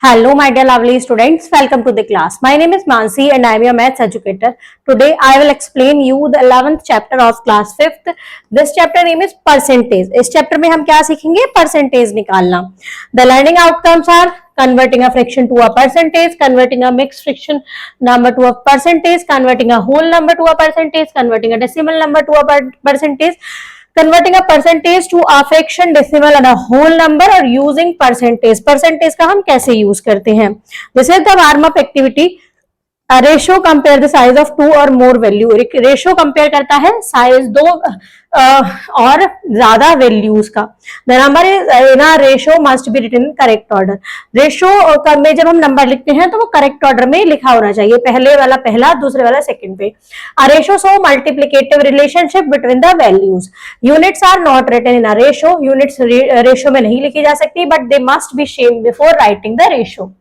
Hello, my dear lovely students. Welcome to the class. My name is Mansi and I am your maths educator. Today, I will explain you the 11th chapter of class 5th. This chapter name is percentage. इस chapter में हम क्या सीखेंगे? Percentage निकालना. The learning outcomes are converting a fraction to a percentage, converting a mixed fraction number to a percentage, converting a whole number to a percentage, converting a decimal number to a percentage, converting a percentage to a fraction, decimal and a whole number और using percentage. percentage का हम कैसे use करते हैं? This is the warm up activity. A ratio compare the size of two or more value. Ratio compare करता है size दो और ज्यादा वैल्यूज का. The number in a ratio must be written in correct order. Ratio में जब हम number लिखते हैं तो वो करेक्ट ऑर्डर में लिखा होना चाहिए. पहले वाला पहला, दूसरे वाला सेकंड पे. A ratio show multiplicative relationship between the values. Units are not written in a ratio. Units ratio में नहीं लिखी जा सकती, but they must be shown before writing the ratio.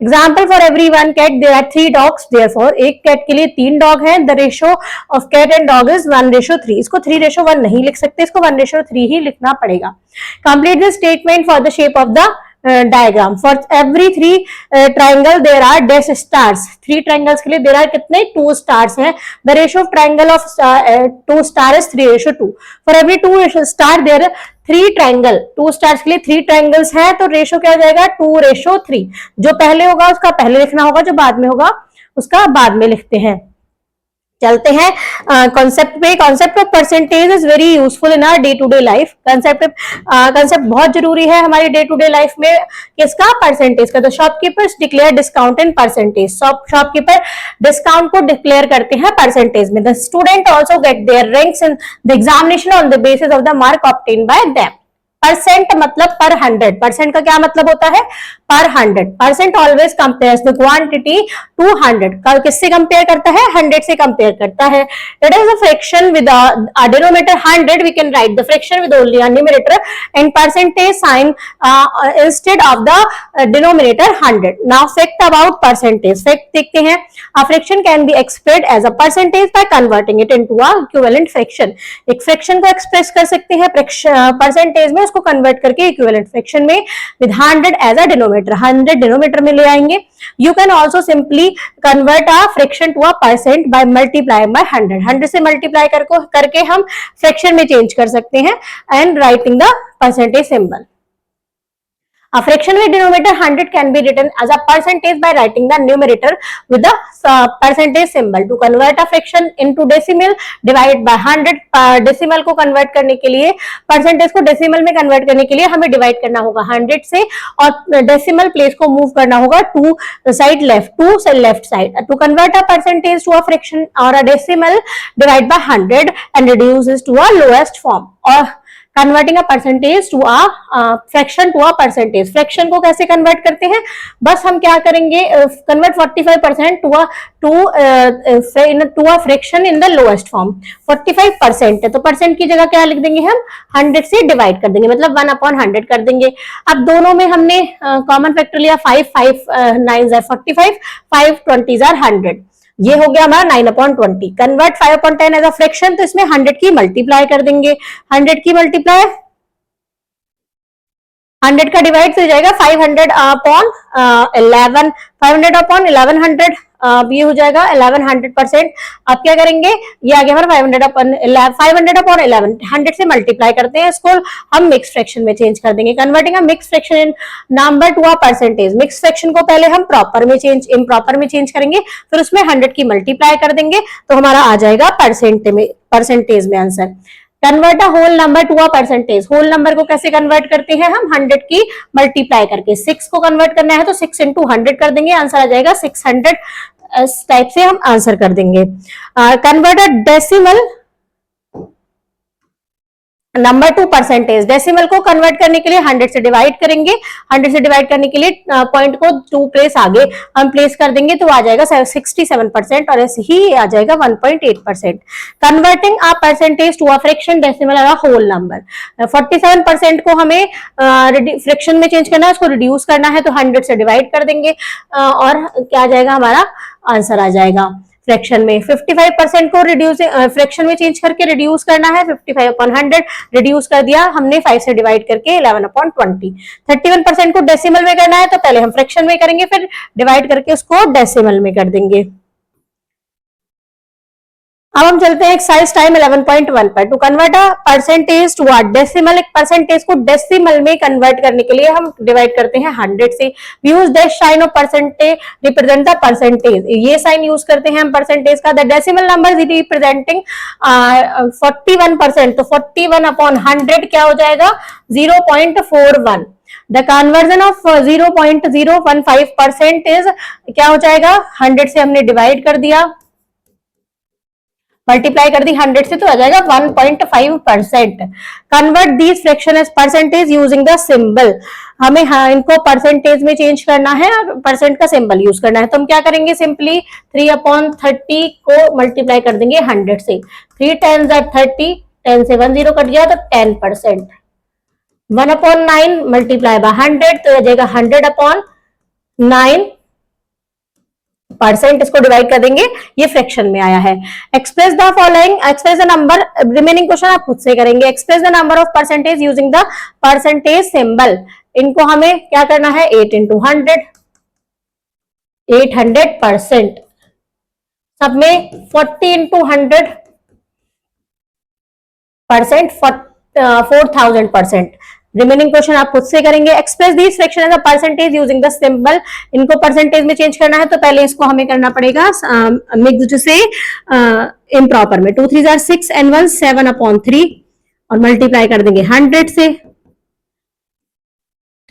Example, for every one cat there are 3 dogs. Therefore, एक cat के लिए 3 dog हैं. The ratio of cat and dog is 1:3. इसको 3:1 नहीं लिख सकते, इसको 1:3 ही लिखना पड़ेगा. Complete the statement for the shape of the diagram. For every 3 triangle there are dash stars. 3 triangles के लिए there are कितने? 2 stars हैं. The ratio of triangle of 2 star is 3:2. For every 2 star there are 3 triangle. 2 stars के लिए 3 triangles हैं, तो ratio क्या हो जाएगा? 2:3. जो पहले होगा उसका पहले लिखना होगा, जो बाद में होगा उसका बाद में लिखते हैं. चलते हैं कॉन्सेप्ट पे. Concept of percentage is very useful in our day to day life. Concept बहुत जरूरी है हमारी डे टू डे लाइफ में. किसका? परसेंटेज का. तो shopkeepers declare discount in percentage. Shopkeeper discount को डिक्लेयर करते हैं परसेंटेज में. The student also get their ranks in the examination on the basis of the mark obtain by them. Percent मतलब per 100. Percent का क्या मतलब होता है? Per 100. Percent always compares the quantity to 100. किससे कंपेयर करता है? 100 से कंपेयर करता है. It is a fraction with a denominator 100. We can write the fraction with only a numerator and percentage sign instead of the denominator 100. Now fact about percentage. Fact देखते हैं. A fraction can be expressed as a percentage by converting it into a equivalent fraction. एक fraction को express कर सकते हैं percentage में, उसको convert करके इक्विवेलेंट फ्रैक्शन में with 100 as a denominator. 100 denominator में ले आएंगे. You can also simply convert a fraction to a percent by multiplying by 100. 100 से मल्टीप्लाई करके हम फ्रैक्शन में चेंज कर सकते हैं and writing the percentage symbol. A fraction with denominator 100 can be written as a percentage by writing the numerator with the percentage symbol. To convert a fraction into decimal, divide by 100. decimal को convert करने के लिए, percentage को decimal में convert करने के लिए हमें divide करना होगा 100 से और decimal place को move करना होगा to side left, to left side. To convert a percentage to a fraction or a decimal, divide by 100 and reduce it to a lowest form. और converting a percentage to a fraction to a percentage. Fraction को कैसे convert करते हैं? बस हम क्या करेंगे? Convert 45% to a fraction in the lowest form. 45% है तो परसेंट की जगह क्या लिख देंगे हम? 100 से डिवाइड कर देंगे, मतलब 1/100 कर देंगे. अब दोनों में हमने कॉमन फैक्टर लिया. 5 9 are 45, 5 20 are 100. ये हो गया हमारा 9/20. कन्वर्ट 5/10 एज अ फ्रैक्शन, तो इसमें 100 की मल्टीप्लाई कर देंगे. 100 की मल्टीप्लाई 100 का डिवाइड हो जाएगा 500 अपॉन 11. 500 अपॉन 1100 ये हो जाएगा 1100%. अब क्या करेंगे? ये आ गया हमारा 500 अपॉन 11. 100 से मल्टीप्लाई करते हैं, इसको हम मिक्स फ्रैक्शन में चेंज कर देंगे. Converting a mix fraction in number to a percentage. Mix fraction को पहले हम प्रॉपर में इम्प्रॉपर में चेंज करेंगे, फिर उसमें 100 की मल्टीप्लाई कर देंगे, तो हमारा आ जाएगा परसेंटेज में answer. Convert a whole number to a percentage. Whole number को कैसे कन्वर्ट करते हैं हम? 100 की मल्टीप्लाई करके. 6 को कन्वर्ट करना है तो 6 into 100 कर देंगे, आंसर आ जाएगा 600. इस टाइप से हम आंसर कर देंगे. Convert a decimal number two percentage. Decimal को कन्वर्ट करने के लिए 100 से डिवाइड करेंगे. 100 से डिवाइड करने के लिए पॉइंट को 2 प्लेस आगे हम प्लेस कर देंगे, तो आ जाएगा 67% और ऐसे ही आ जाएगा 1.8%. Converting a percentage to a fraction, decimal और होल नंबर. 47% को हमें फ्रैक्शन में चेंज करना है, उसको रिड्यूस करना है, तो 100 से डिवाइड कर देंगे और क्या आ जाएगा? हमारा आंसर आ जाएगा. फ्रैक्शन में। 55% को रिड्यूस फ्रैक्शन में चेंज करके रिड्यूस करना है, 55/100 रिड्यूस कर दिया हमने 5 से डिवाइड करके 11/20। 31% को डेसिमल में करना है तो पहले हम फ्रैक्शन में करेंगे, फिर डिवाइड करके उसको डेसिमल में कर देंगे। अब हम चलते हैं एक्सरसाइज टाइम 11.1 पर। To convert a percentage to a decimal, एक परसेंटेज को डेसिमल में कन्वर्ट करने के लिए हम डिवाइड करते हैं 100 से। We use dash sign of percentage represent the percentage, ये साइन यूज करते हैं हम परसेंटेज का। The decimal number is representing 41%, तो 41/100 क्या हो जाएगा 0.41। द कन्वर्जन ऑफ 0.015% इज क्या हो जाएगा 100 से हमने डिवाइड कर दिया, मल्टीप्लाई कर दी 100 से, तो आ जाएगा 1.5%। Convert these fraction as percentage using the symbol, हमें इनको परसेंटेज में चेंज करना है और परसेंट का सिंबल यूज करना है। तो हम क्या करेंगे, सिंपली 3/30 को मल्टीप्लाई कर देंगे 100 से। 3 10 30, 10 से 1 0 कट गया तो 10%। 1/9 मल्टीप्लाई बाय 100 तो आ जाएगा 100/9%, इसको डिवाइड कर देंगे, ये फ्रैक्शन में आया है। Express the following, express the number, remaining question आप खुद से करेंगे। Express the number of percentage using the percentage symbol, इनको हमें क्या करना है 8 × 100, 800%। सब में 40 × 100%, 4000%। रिमेनिंग क्वेश्चन आप खुद से करेंगे। Express this fraction as a percentage using the symbol, इनको परसेंटेज में चेंज करना है तो पहले इसको हमें करना पड़ेगा मिक्स्ड से इम्प्रॉपर में। 2 3 6 and 1 7/3 और मल्टीप्लाई कर देंगे 100 से।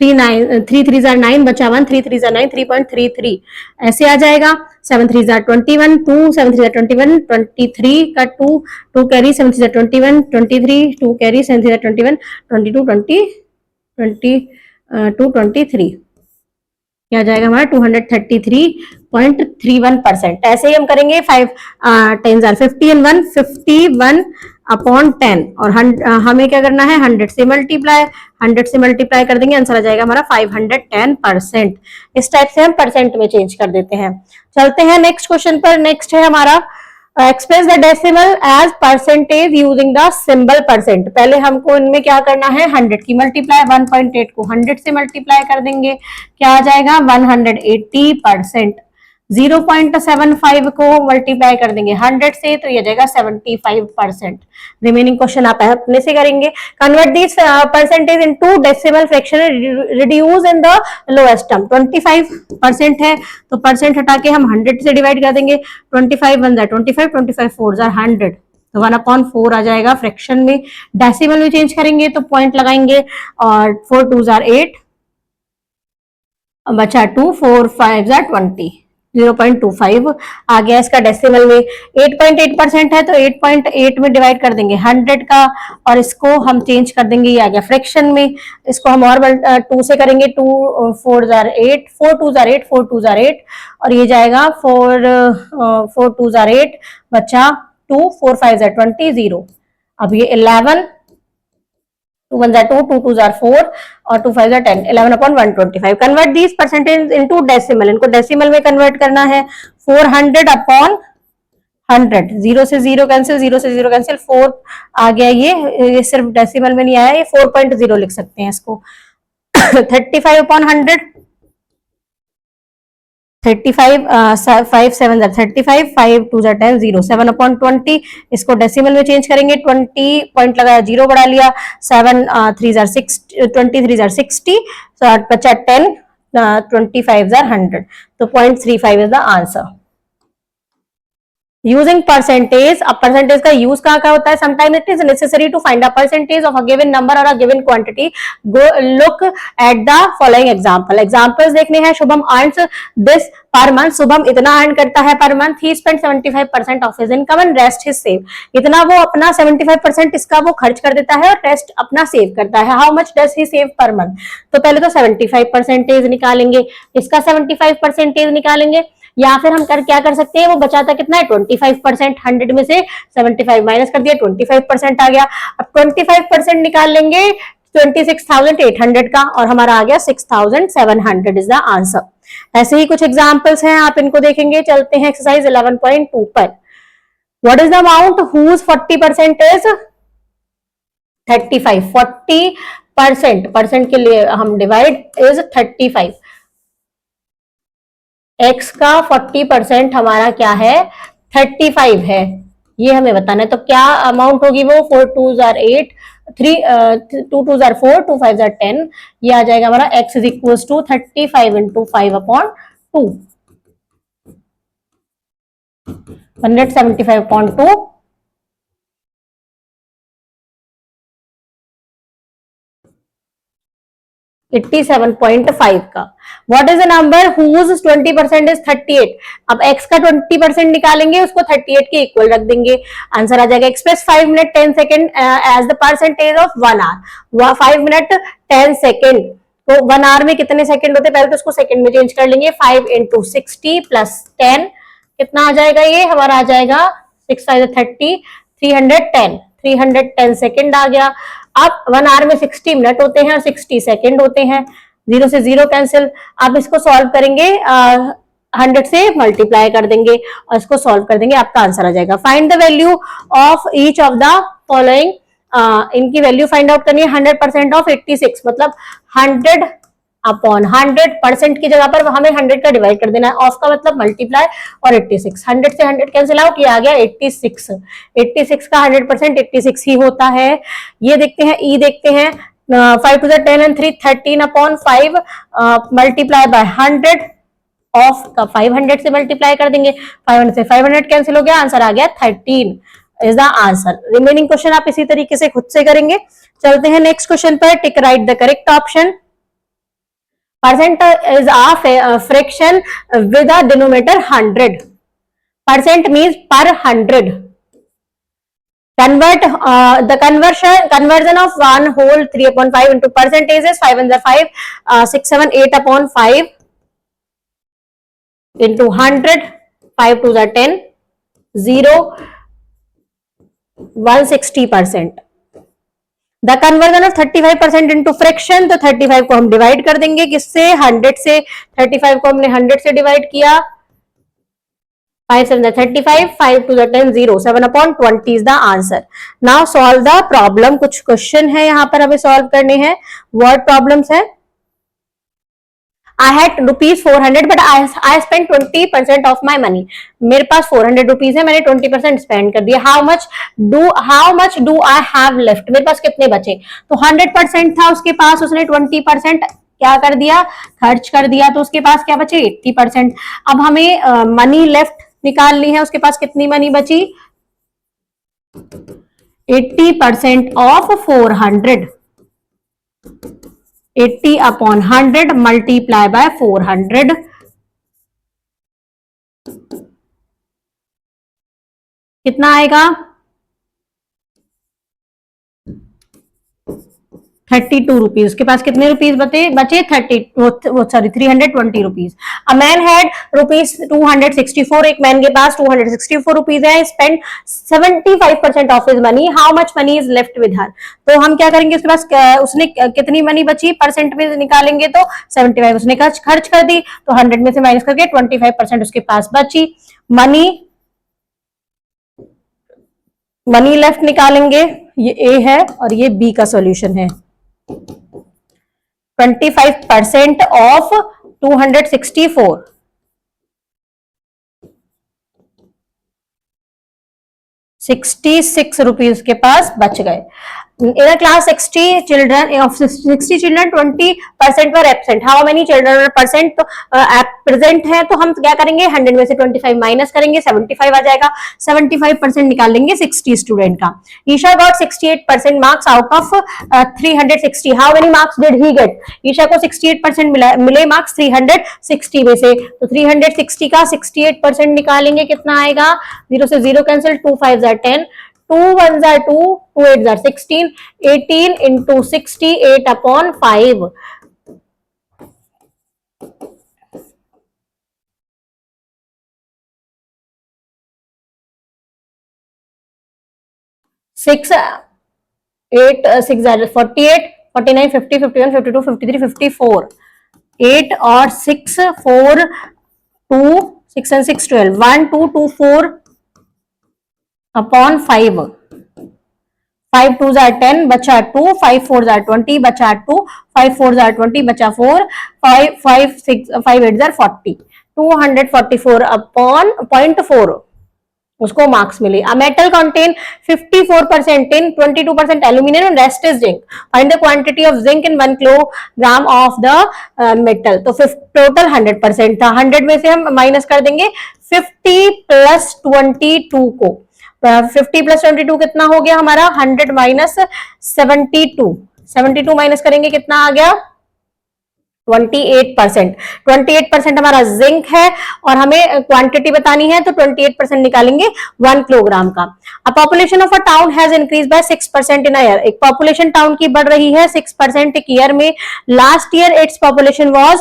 3 3 9 बचा 1, 3 3 9 3.33 ऐसे आ जाएगा। 7 3 21, 2 7 3 21, 23 का 2 कैरी, 7 3 21, 23 2 कैरी, 7 3 21, 22 23 क्या जाएगा हमारा 233.31%। ऐसे ही हम करेंगे 5 10 50 and 1 51/10 और हमें क्या करना है 100 से मल्टीप्लाई कर देंगे, आंसर आ जाएगा हमारा 510%। इस टाइप से हम परसेंट में चेंज कर देते हैं। चलते हैं नेक्स्ट क्वेश्चन पर। नेक्स्ट है हमारा express the decimal as percentage using the symbol percent. पहले हमको इनमें क्या करना है 100 की मल्टीप्लाई, 1.8 को 100 से मल्टीप्लाई कर देंगे, क्या आ जाएगा 180%। 0.75 को मल्टीप्लाई कर देंगे 100 से तो ये जाएगा 75%। रिमेनिंग क्वेश्चन आप अपने से करेंगे। Convert this percentage into decimal fraction, reduce in the lowest term. 25% है तो परसेंट हटा के हम 100 से डिवाइड कर देंगे। 25 1 25, 25 4 100 तो 1/4 आ जाएगा फ्रैक्शन में। डेसिमल में चेंज करेंगे तो पॉइंट लगाएंगे और 4 2 8 बचा 2, 4 5 20, 0.25 आ गया इसका डेसिमल में। 8.8% है तो 8.8 में डिवाइड कर देंगे 100 का और इसको हम चेंज कर देंगे, ये आ गया फ्रैक्शन में। इसको हम और 2 से करेंगे, 2 4 8, 4 2 8, 4 2 8 और ये जाएगा 4 2 8 बचा 2, 4 5 20, 0। अब ये 11, 2 1 2, 2 2 4 और 2 5 10, 11/125। Convert this percentage into decimal, इनको डेसिमल में कन्वर्ट करना है। 400/100, 0 से 0 कैंसिल, 0 से 0 कैंसिल, 4 आ गया। ये सिर्फ डेसिमल में नहीं आया, ये 4.0 लिख सकते हैं इसको। 35/100, 35 5 7 35, 5 2 10, 0, 7/20। इसको डेसिमल में चेंज करेंगे, 20 पॉइंट लगाया, 0 बढ़ा लिया, 7 3 6 23 60 बचा 10, 25 100 तो 0.35 is the answer. Using percentage, अब परसेंटेज का यूज कहाँ होता है, sometime it is necessary to find a percentage of a given number और a given quantity. Look at the following example. Examples देखने हैं। Shubham earns this per month, Shubham इतना earn करता है per month. He spend 75% of his income and rest his save, इतना वो अपना 75% इसका वो खर्च कर देता है और रेस्ट अपना सेव करता है। How much does he save per month, तो पहले तो 75% निकालेंगे, इसका 75% निकालेंगे, या फिर हम क्या कर सकते हैं, वो बचाता कितना है 25%, 100 में से 75 माइनस कर दिया, 25% आ गया। अब 25% निकाल लेंगे 26,800 का, और हमारा आ गया 6,700 इज द आंसर। ऐसे ही कुछ एग्जांपल्स हैं, आप इनको देखेंगे। चलते हैं एक्सरसाइज 11.2 पर। What is the amount whose 40% is 35। 40% percent के लिए हम डिवाइड इज 35। x का 40% हमारा क्या है, 35 है, ये हमें बताना है। तो क्या अमाउंट होगी वो, 4 2s are 8, 2 2s are 4, 2 5s are 10, ये आ जाएगा हमारा x is equal to 35 into 5/2, 175.2। 87.5 का। What is the number whose 20% is 38। अब x का 20% निकालेंगे, उसको 38 के इक्वल रख देंगे, आंसर आ जाएगा। Express 5 minute 10 second as the percentage of 1 hour. 5 minute 10 second, तो 1 आवर में कितने सेकेंड होते हैं, पहले तो उसको सेकेंड में चेंज कर लेंगे। 5 इंटू 60 प्लस 10, कितना आ जाएगा, ये हमारा आ जाएगा 6 5 30, 310 सेकेंड आ गया। अब 1 आवर में 60 मिनट होते हैं और 60 सेकेंड होते हैं, 0 से 0 कैंसिल। अब इसको सॉल्व करेंगे, 100 से मल्टीप्लाई कर देंगे और इसको सॉल्व कर देंगे, आपका आंसर आ जाएगा। Find the value of each of the following, इनकी वैल्यू फाइंड आउट करनी है। 100% ऑफ 86, मतलब 100 अपॉन 100% की जगह पर हमें 100 का डिवाइड कर देना है। ऑफ का मतलब मल्टीप्लाई और 86, 100 से 100 कैंसिल आउट, ये आ गया 86। 86 का 100% 86 ही होता है। ये देखते हैं, ई देखते हैं। 5 to the 10 and 3, 13/5 multiply by 100, of का 500 से मल्टीप्लाई कर देंगे, 500 से 500 कैंसिल हो गया, आंसर आ गया 13 is the answer. Remaining question आप इसी तरीके से खुद से करेंगे। चलते हैं नेक्स्ट क्वेश्चन पर। टिक right the correct option. Percent is a fraction with a denominator 100. Percent means per 100. Convert the conversion of 1 whole 3/5 into percentage is 5 and 5, 6 7 8/5 into 100, 5 2 are 10, 0 160%। The conversion of 35% into fraction, तो 35 को हम divide कर देंगे किससे, 100 से। 35 को हमने 100 से डिवाइड किया, 5 7 35, 5 2 10, 0 7/20 is the answer. Now solve the problem. कुछ क्वेश्चन है यहाँ पर हमें सॉल्व करने हैं, वर्ड प्रॉब्लम्स है। I had ₹400 but I spent 20% of my money. मेरे पास 400 रुपीज है, मैंने 20% स्पेंड कर दिया। How much do I have left? मेरे पास कितने बचे? तो 100% था उसके पास, उसने 20% क्या कर दिया, खर्च कर दिया, तो उसके पास क्या बचे, 80%। अब हमें मनी लेफ्ट निकालनी है, उसके पास कितनी मनी बची, 80% ऑफ 400, 80/100 मल्टीप्लाई बाय 400, कितना आएगा, 32 रुपीज। उसके पास कितने रुपीज बचे 320 रुपीज। अ मैन हैड ₹264, एक मैन के पास 264 रुपीज है। Spend 75% of his money, how much money is left with her. तो हम क्या करेंगे, उसके पास उसने कितनी मनी बची, परसेंट में निकालेंगे तो 75 उसने खर्च कर दी, तो 100 में से माइनस करके 25% उसके पास बची। मनी लेफ्ट निकालेंगे, ये ए है और ये बी का सॉल्यूशन है। 25% ऑफ 264, 66 रुपीज के पास बच गए। In a class 60 children, 20% were absent. How many children are present? तो present है, तो हम क्या करेंगे, 100 में से 25 माइनस करेंगे, 75 आ जाएगा। 75% निकाल लेंगे 60 स्टूडेंट का। Isha got 68% marks out of 360. How many marks did he get? Isha को 68% मिले मार्क्स 360 में से, तो 360 का 68% निकालेंगे, कितना आएगा, 0 से 0 cancel, 2 5s are 10, 2 1s are 2, 2 8s are 16, 18 into 60, 8/5। 6 8 6 are 48, 49, 50, 51, 52, 53, 54, 8 और 6, 4, 2, 6 and 6, 12, 1, 2, 2, 4 अपॉन 5, 5 2 जार 10 बचा 2, 5 4 जार 20 बचा 2, 5 4 जार 20 बचा 4, 5 5 6 5 8 जार 40, 244 अपॉन 0.4 उसको मार्क्स मिले. A metal contain 54% tin, 22% aluminum and rest is zinc. Find the quantity of zinc in 1 kilogram of the metal. तो total 100% था. 100 में से हम माइनस कर देंगे 50 प्लस 22 को. 50 प्लस 22 कितना हो गया हमारा? 100 माइनस 72. 72 माइनस करेंगे कितना आ गया? 28%. 28% हमारा जिंक है और हमें क्वांटिटी बतानी है तो 28% निकालेंगे 1 किलोग्राम का. A population of a town has increase by 6% in a year. एक पॉपुलेशन टाउन की बढ़ रही है 6% एक ईयर में. Last year its population was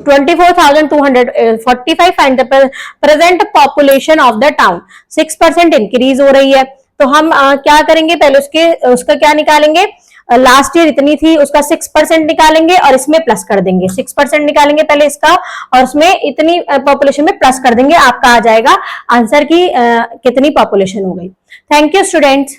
24,245. Find the present population of the town. 6% increase हो रही है तो हम क्या करेंगे? पहले उसका क्या निकालेंगे? लास्ट ईयर इतनी थी उसका 6% निकालेंगे और इसमें प्लस कर देंगे. 6% निकालेंगे पहले इसका और उसमें इतनी पॉपुलेशन में प्लस कर देंगे. आपका आ जाएगा आंसर की कितनी पॉपुलेशन हो गई. Thank you students.